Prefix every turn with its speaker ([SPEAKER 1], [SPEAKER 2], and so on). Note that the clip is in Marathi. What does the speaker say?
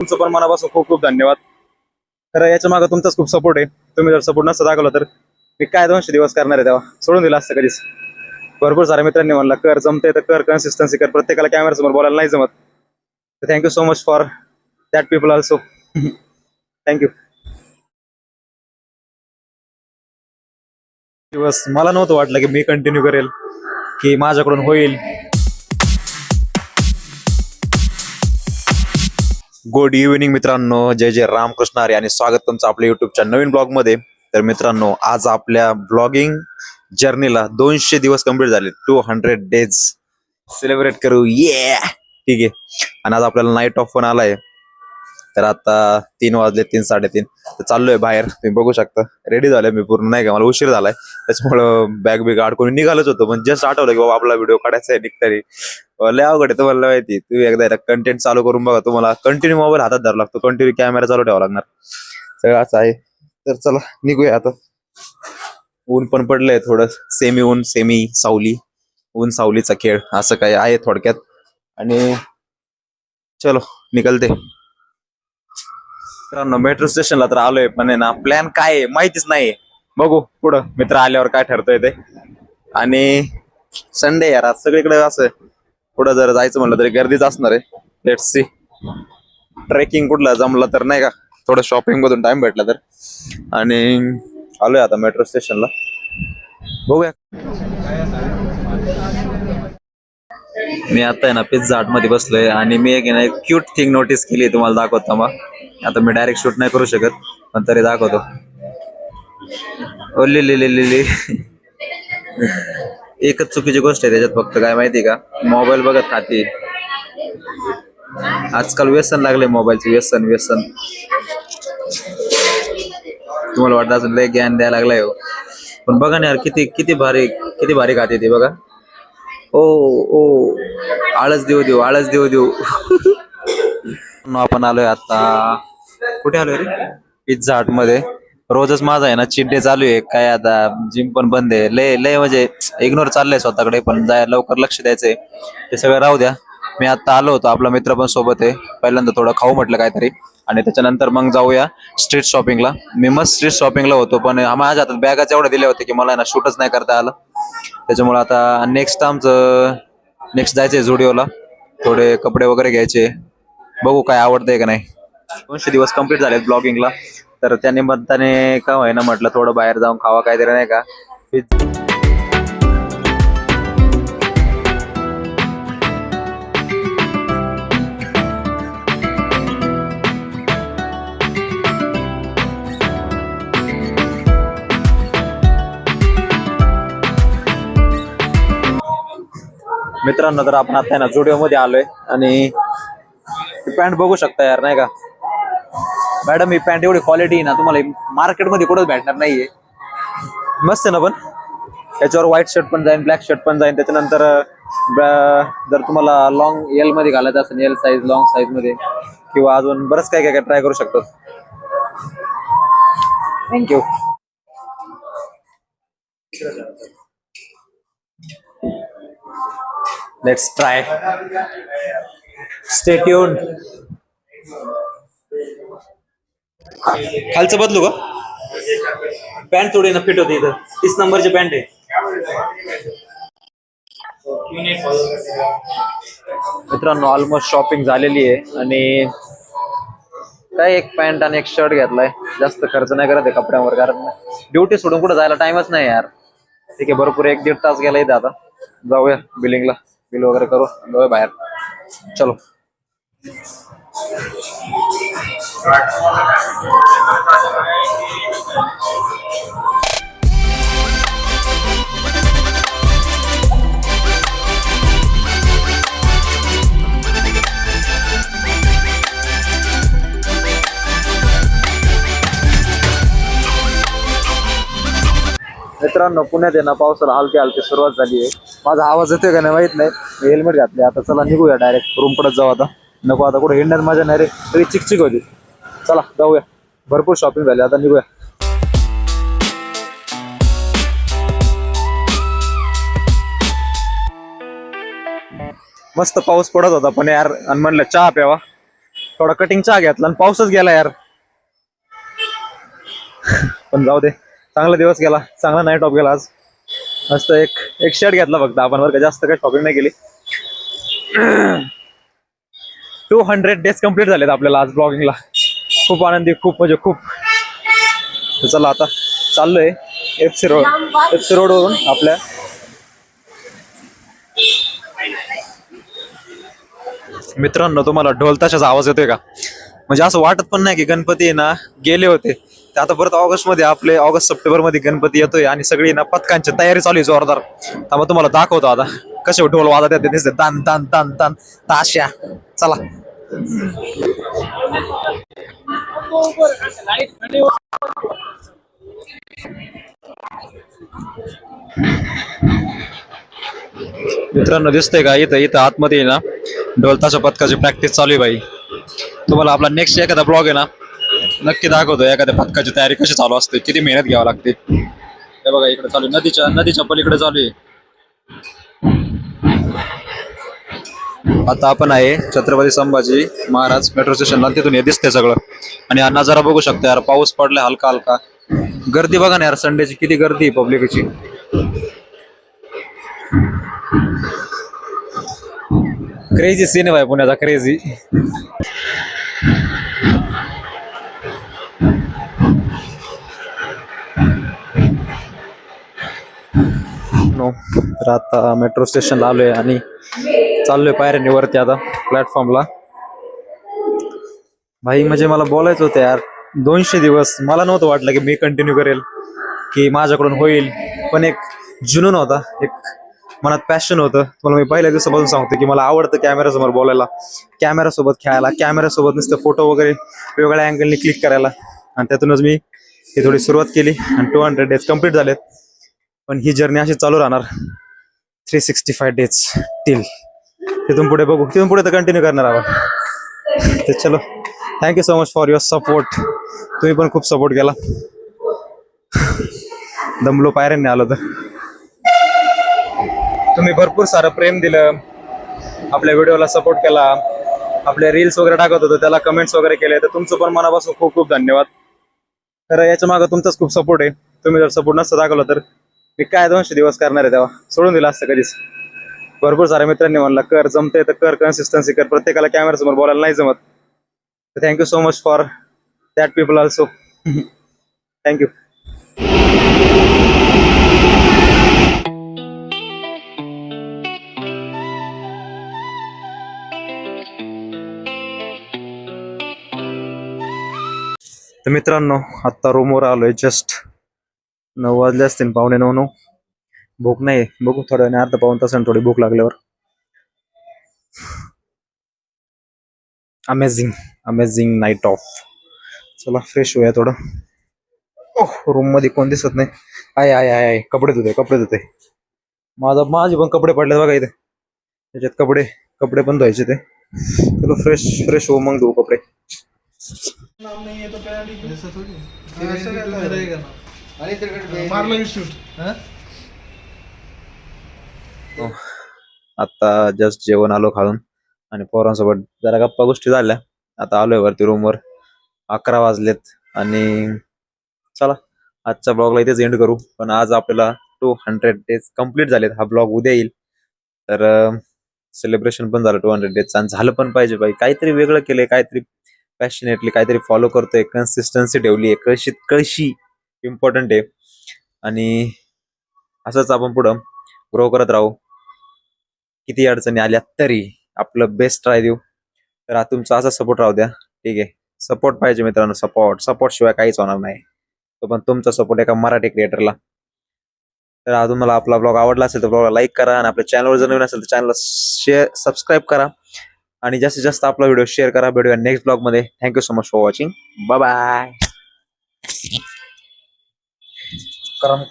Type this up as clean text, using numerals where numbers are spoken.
[SPEAKER 1] तुमचं पण मनापासून खूप खूप धन्यवाद. तर याच्या मागे तुमचाच खूप सपोर्ट आहे. तुम्ही जर सपोर्ट नसता दाखवला तर मी काय 200 दिवस करणार आहे, तेव्हा सोडून दिला असतं कधीच. भरपूर साऱ्या मित्रांनी म्हणला कर, जमते तर कर, कन्सिस्टन्सी कर. प्रत्येकाला कॅमेऱ्यासमोर बोलायला नाही जमत. तर thank you so much for that people also. Thank you. दिवस मला नव्हतं वाटलं की मी कंटिन्यू करेल, की माझ्याकडून होईल. गुड इव्हिनिंग मित्रांनो, जय जय रामकृष्ण हरी आणि स्वागत तुमचं आपल्या युट्यूबच्या नवीन ब्लॉग मध्ये. तर मित्रांनो, आज आपल्या ब्लॉगिंग जर्नीला 200 दिवस कंप्लीट झाले. 200 डेज सेलिब्रेट करू, ये ठीक आहे. आणि आज आपल्याला नाईट ऑफ पण आलाय. तर आता 3 वाजले, 3-3:30. तर चाललोय बाहेर, तुम्ही बघू शकता. रेडी झालोय मी पूर्ण, नाही का, मला उशीर झालाय त्याच्यामुळं बॅग बिग अडकून निघालोच होतो. पण जस्ट आठवलं की बाबा आपला व्हिडिओ काढायचा आहे निघतानी. लय अवघड आहे, तुम्हाला माहिती. तुम्ही एकदा कंटेंट चालू करून बघा, तुम्हाला कंटिन्यू मोबाईल हातात धरावा लागतो, कंटिन्यू कॅमेरा चालू ठेवावा लागणार, सगळं असं आहे. तर चला निघूया आता. ऊन पण पडलंय थोडं, सेमी ऊन सेमी सावली, ऊन सावलीचा खेळ असं काय आहे थोडक्यात. आणि चलो निकलते. मित्रांनो, मेट्रो स्टेशनला तर आलोय, पण आहे ना, प्लॅन काय आहे माहितीच नाही. बघू पुढं मित्र आल्यावर काय ठरतंय ते. आणि संडे यार, आज सगळीकडे असं पुढं जर जायचं म्हणलं तरी गर्दीच असणार आहे. लेट्स सी, ट्रेकिंग कुठला जमला तर, नाही का, थोडं शॉपिंग मधून टाइम भेटला तर. आणि आलोय आता मेट्रो स्टेशनला, बघूया. मी आता आहे ना पिझ्झा हट मध्ये बसलोय आणि मी एक क्यूट थिंग नोटीस केली, तुम्हाला दाखवतो. मग आता मी डायरेक्ट शूट नाही करू शकत, पण तरी दाखवतो. ओली लिली लिली. एकच चुकीची गोष्ट आहे त्याच्यात, फक्त काय माहिती का, मोबाईल बघत खाती. आजकाल व्यसन लागले मोबाईलचे, व्यसन व्यसन. तुम्हाला वाटतं अजून लय ज्ञान द्यायला लागलाय हो, पण बघा ना यार, किती किती भारी खाते ते बघा. ओ ओ, आळस देऊ देऊ, आळस देऊ देऊ. आपण आलोय आता, कुठे आलोय रे? पिझ्झा हट मध्ये. रोजच माझा आहे ना चीट डे चालू आहे. काय आता जिम पण बंद आहे, लय लय म्हणजे इग्नोर चाललंय स्वतःकडे, पण लवकर लक्ष द्यायचंय. ते सगळं राहू द्या. मी आता आलो होतो, आपला मित्र पण सोबत आहे. पहिल्यांदा थोडं खाऊ म्हटलं काहीतरी, आणि त्याच्यानंतर मग जाऊया स्ट्रीट शॉपिंगला. मी मस्त स्ट्रीट शॉपिंगला होतो, पण माझ्या हातात बॅगाच एवढे दिले होते की मला ना शूटच नाही करता आलं. त्याच्यामुळे आता नेक्स्ट जायचंय झुडिओला, थोडे कपडे वगैरे घ्यायचे. बघू काय आवडतंय का नाही. 200 दिवस कंप्लीट झाले ब्लॉगिंगला, तर त्या निमित्ताने का होईना म्हटलं थोडं बाहेर जाऊन खावा काहीतरी, नाही का. मित्रांनो, तर आपण आता ना झुडिओ मध्ये आलोय आणि पॅन्ट बघू शकता यार, नाही का मॅडम. ही पॅन्ट एवढी क्वालिटी ना, तुम्हाला मार्केटमध्ये कुठंच भेटणार नाहीये. मस्त आहे ना, पण याच्यावर व्हाईट शर्ट पण जाईल, ब्लॅक शर्ट पण जाईल. त्याच्यानंतर जर तुम्हाला लॉंग एल मध्ये घालायचं असेल, एल साईज, लॉंग साईज मध्ये, किंवा अजून बरंच काय काय काय ट्राय करू शकतो. Thank you. Let's try. Stay tuned. खालचं बदलू का? पॅन्ट थोडी ना फिट होते इथं. 30 नंबरची पॅन्ट आहे. मित्रांनो, ऑलमोस्ट शॉपिंग झालेली आहे आणि काय एक पॅन्ट आणि एक शर्ट घेतलाय. जास्त खर्च नाही करत आहे कपड्यांवर, कारण ड्युटी सोडून कुठं जायला टाइमच नाही यार. ठीक आहे, भरपूर 1-1.5 तास गेला इथं. आता जाऊया बिलिंगला, बिल वगैरे करू, जाऊया बाहेर. चलो. मित्रांनो, पुण्यात आहे ना पावसाला हलकी हलकी सुरुवात झाली आहे. माझा आवाज येतोय का नाही माहित नाही. हेल्मेट घातले. आता चला निघूया, डायरेक्ट रूम कडे जाऊ. आता नको, आता कुठे हिंडण्यात मजा नाही रे, तरी चिकचिक होती. चला जाऊया, भरपूर शॉपिंग झाली, आता निघूया. मस्त पाऊस पडत होता पण यार, आणि म्हणलं चहा प्यावा. थोडा कटिंग चहा घेतला आणि पाऊसच गेला यार. पण जाऊ दे, चांगला दिवस गेला, चांगला नाईट ऑफ गेला आज. मस्त एक शर्ट घेतला फक्त आपण, बरं का, जास्त काही शॉपिंग नाही केली. 200 डेज कम्प्लीट झालेत आपल्याला आज ब्लॉगिंगला. खूप आनंदी, खूप म्हणजे खूप. तर चला आता चाललोय एफसी रोडवरून आपल्या. मित्रांनो, तुम्हाला ढोल ताशाचा आवाज येतोय का? म्हणजे असं वाटत पण नाही की गणपती आहे ना गेले होते. ते आता परत ऑगस्ट मध्ये, आपले ऑगस्ट सप्टेंबर मध्ये गणपती येतोय आणि सगळी ना पथकांची तयारी चालू आहे जोरदार. त्यामुळे तुम्हाला दाखवतो आता कसे ढोल वाजत येते, दिसते तान तान तान तान ताशा. चला. मित्रांनो, दिसतंय का इथं इथं आतमध्ये ना ढोलताच्या पथकाची प्रॅक्टिस चालू आहे बाई. तुम्हाला आपला नेक्स्ट एखादा ब्लॉग आहे ना नक्की दाखवतो, एखाद्या पथकाची तयारी कशी चालू असते, किती मेहनत घ्यावी लागते. हे बघा इकडे चालू आहे, नदीच्या पलीकडे चालू आहे. आता आपण आहे छत्रपती संभाजी महाराज मेट्रो स्टेशनला, तिथून हे दिसते सगळं. आणि हा नजारा बघू शकता यार, पाऊस पडलाय हलका हलका. गर्दी बघा ना यार, संडेची किती गर्दी आहे पब्लिकची. क्रेझी सिनेमा आहे पुण्याचा, क्रेझी. तर आता मेट्रो स्टेशनला आलोय आणि चाललोय पायऱ्यांवरती आता प्लॅटफॉर्मला. भाई म्हणजे मला बोलायचं होतं यार, 200 दिवस मला नव्हतं वाटलं की मी कंटिन्यू करेल, की माझ्याकडून होईल. पण एक जुनून होता, एक मनात पॅशन होतं. मला मी पहिल्या दिवसापासून सांगतो की मला आवडतं कॅमेऱ्यासमोर बोलायला, कॅमेऱ्यासोबत खेळायला, कॅमेऱ्यासोबत नुसतं फोटो वगैरे वेगवेगळ्या अँगलनी क्लिक करायला. आणि त्यातूनच मी ही थोडी सुरुवात केली आणि 200 डेज कम्प्लीट झालेत. पण ही जर्नी अशी चालू राहणार 365 डेज टिल. तिथून पुढे बघू, तिथून पुढे तर कंटिन्यू करणार आहोत. तर चलो, thank you so much for your support. तुम्ही पण खूप सपोर्ट केला. दमलो पायऱ्यांनी आलो तर. तुम्ही भरपूर सारं प्रेम दिलं, आपल्या व्हिडिओला सपोर्ट केला, आपले रील्स वगैरे टाकत होतो त्याला कमेंट्स वगैरे केले, तर तुमचं पण मनापासून खूप खूप धन्यवाद. तर याच्या मागं तुमचाच खूप सपोर्ट आहे. तुम्ही जर सपोर्ट नसतं दाखवलं तर मी काय 200 दिवस करणार आहे, तेव्हा सोडून दिला असतं कधीच. भरपूर साऱ्या मित्रांनी म्हणला कर, जमते तर कर, कन्सिस्टन्सी कर, प्रत्येकाला कॅमेऱ्यासमोर बोलायला नाही जमत. तर thank you so much for that people also. Thank you. तर मित्रांनो, आत्ता रूमवर आलोय, जस्ट 9 वाजले असतील, 8:45. भूक नाही, बघू थोड्या वेळाने, अर्धा पाऊण तासाने थोडी भूक लागल्यावर. Amazing amazing night of. चला फ्रेश होऊया थोडं. ओह, रूम मध्ये कोण दिसत नाही. आहे आहे आहे, कपडे धुते. माझे पण कपडे पडले बघा इथे, त्याच्यात कपडे पण धुवायचे ते. चलो फ्रेश हो, मग धुवू कपडे. आता जस्ट जेवण आलो खाऊन आणि पोरांसोबत जरा गप्पा गोष्टी झाल्या. आता आलोय वरती रूमवर. 11 वाजलेत आणि चला आजच्या ब्लॉगला इथेच एंड करू. पण आज आपल्याला 200 डेज कम्प्लीट झालेत. हा ब्लॉग उद्या येईल, तर सेलिब्रेशन पण झालं 200 डेज. आणि झालं पण पाहिजे बाई, काहीतरी वेगळं केलंय, काहीतरी पॅशनेटली काहीतरी फॉलो करतोय, कन्सिस्टन्सी ठेवली आहे, कळशी इम्पॉर्टंट आहे. आणि असंच आपण पुढं ग्रो करत राहू. किती अडचणी आल्या तरी आपलं बेस्ट ट्राय देऊ. तर तुमचा असा सपोर्ट राहू द्या, ठीक आहे. सपोर्ट पाहिजे मित्रांनो, सपोर्ट शिवाय काहीच होणार नाही. तो पण तुमचा सपोर्ट एका मराठी क्रिएटरला. तर तुम्हाला आपला ब्लॉग आवडला असेल तर ब्लॉगला लाईक करा, आणि आपल्या चॅनलवर जर नवीन असेल तर चॅनलला सबस्क्राईब करा, आणि जास्तीत जास्त आपला व्हिडिओ शेअर करा. भेटूया नेक्स्ट ब्लॉग मध्ये. Thank you so much for watching. Bye bye. Karam.